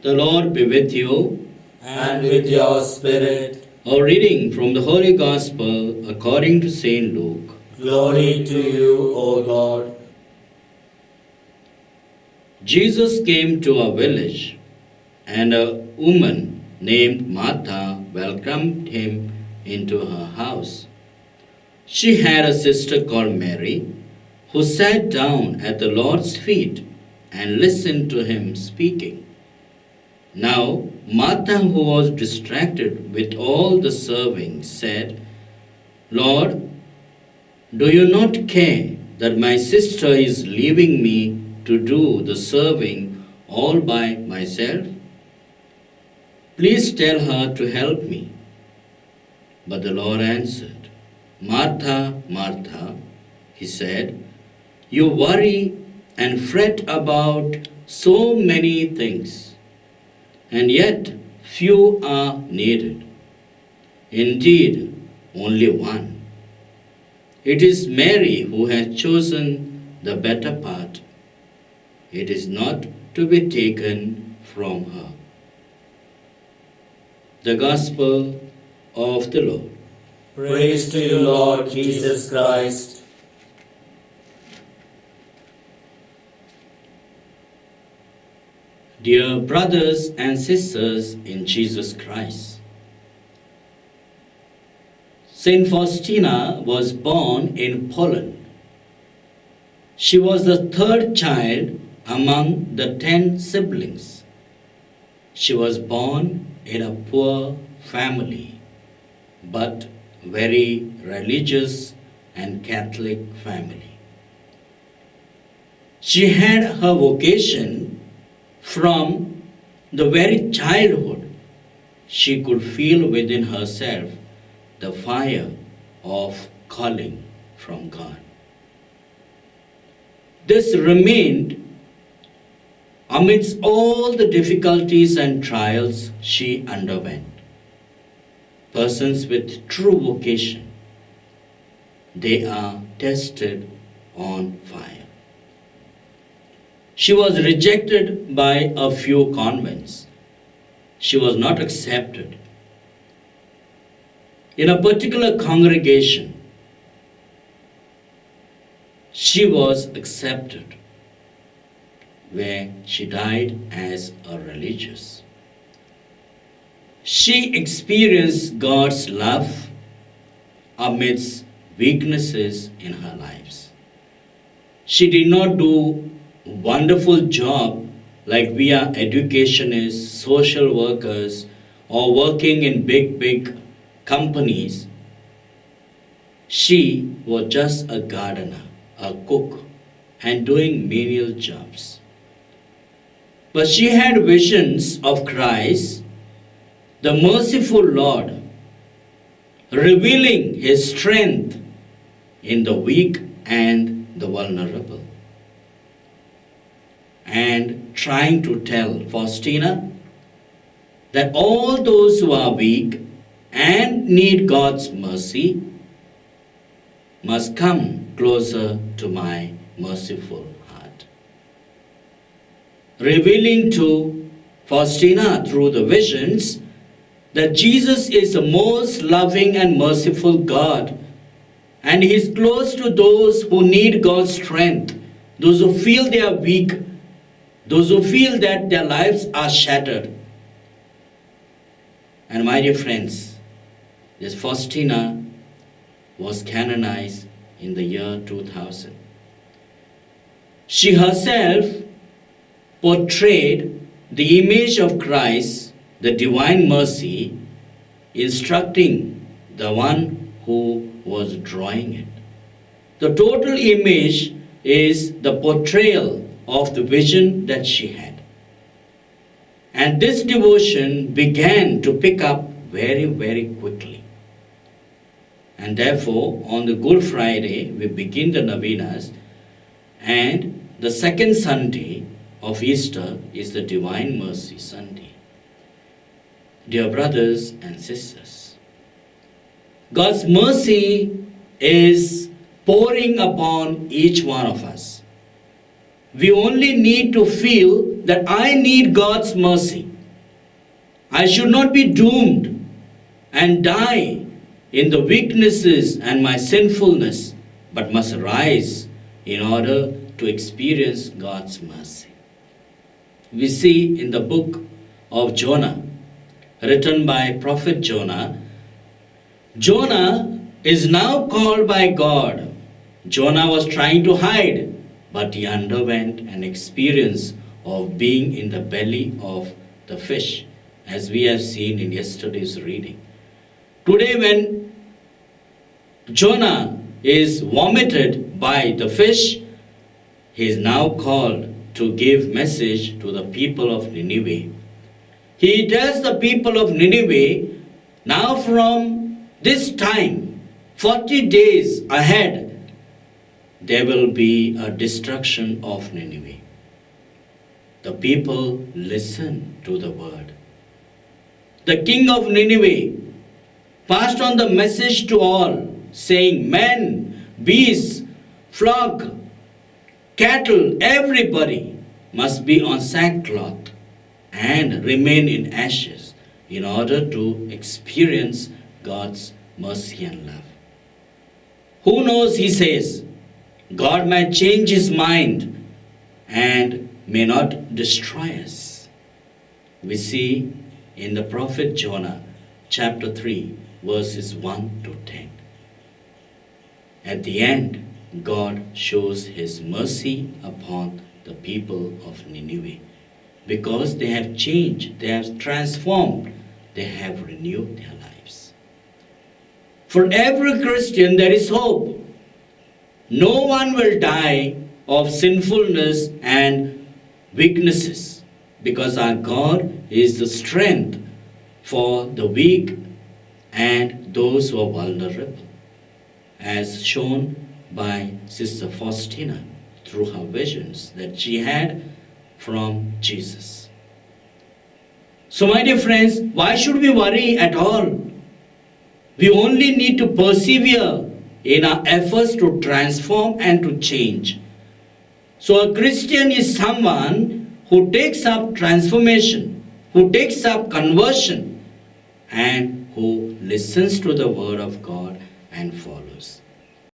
The Lord be with you. And with your spirit. A reading from the Holy Gospel according to St. Luke. Glory to you, O Lord. Jesus came to a village, and a woman named Martha welcomed him into her house. She had a sister called Mary, who sat down at the Lord's feet and listened to him speaking. Now, Martha, who was distracted with all the serving, said, Lord, do you not care that my sister is leaving me to do the serving all by myself? Please tell her to help me. But the Lord answered, Martha, Martha, he said, you worry and fret about so many things, and yet few are needed. Indeed, only one. It is Mary who has chosen the better part. It is not to be taken from her. The Gospel of the Lord. Praise to you, Lord Jesus Christ. Dear brothers and sisters in Jesus Christ, Saint Faustina was born in Poland. She was the third child among the 10 siblings. She was born in a poor family, but very religious and Catholic family. She had her vocation from the very childhood. She could feel within herself the fire of calling from God. This remained amidst all the difficulties and trials she underwent. Persons with true vocation, they are tested on fire. She was rejected by a few convents. She was not accepted. In a particular congregation, she was accepted, where she died as a religious. She experienced God's love amidst weaknesses in her lives. She did not do a wonderful job like we are educationists, social workers, or working in big companies. She was just a gardener, a cook, and doing menial jobs. But she had visions of Christ, the merciful Lord, revealing his strength in the weak and the vulnerable, and trying to tell Faustina that all those who are weak and need God's mercy must come closer to my merciful heart. Revealing to Faustina through the visions that Jesus is the most loving and merciful God, and he is close to those who need God's strength, those who feel they are weak, those who feel that their lives are shattered. And my dear friends, this Faustina was canonized in the year 2000. She herself portrayed the image of Christ, the divine mercy, instructing the one who was drawing it. The total image is the portrayal of the vision that she had. And this devotion began to pick up very quickly. And therefore, on the Good Friday, we begin the novenas, and the second Sunday of Easter is the Divine Mercy Sunday. Dear brothers and sisters, God's mercy is pouring upon each one of us. we only need to feel that I need God's mercy. I should not be doomed and die in the weaknesses and my sinfulness, but must rise in order to experience God's mercy. We see in the book of Jonah, written by prophet Jonah, Jonah is now called by God. Jonah was trying to hide, but he underwent an experience of being in the belly of the fish, as we have seen in yesterday's reading. Today, when Jonah is vomited by the fish, he is now called to give message to the people of Nineveh. He tells the people of Nineveh, now from this time, 40 days ahead, there will be a destruction of Nineveh. The people listen to the word. The king of Nineveh passed on the message to all, saying, men, beasts, flock, cattle, everybody must be on sackcloth and remain in ashes in order to experience God's mercy and love. Who knows, he says, God might change his mind and may not destroy us. We see in the prophet Jonah, chapter 3, verses 1 to 10. At the end, God shows his mercy upon the people of Nineveh because they have changed, they have transformed, they have renewed their lives. For every Christian, there is hope. No one will die of sinfulness and weaknesses because our God is the strength for the weak and those who are vulnerable, as shown by Sister Faustina through her visions that she had from Jesus. So, my dear friends, why should we worry at all? We only need to persevere in our efforts to transform and to change. So, a Christian is someone who takes up transformation, who takes up conversion, and who listens to the word of God and follows.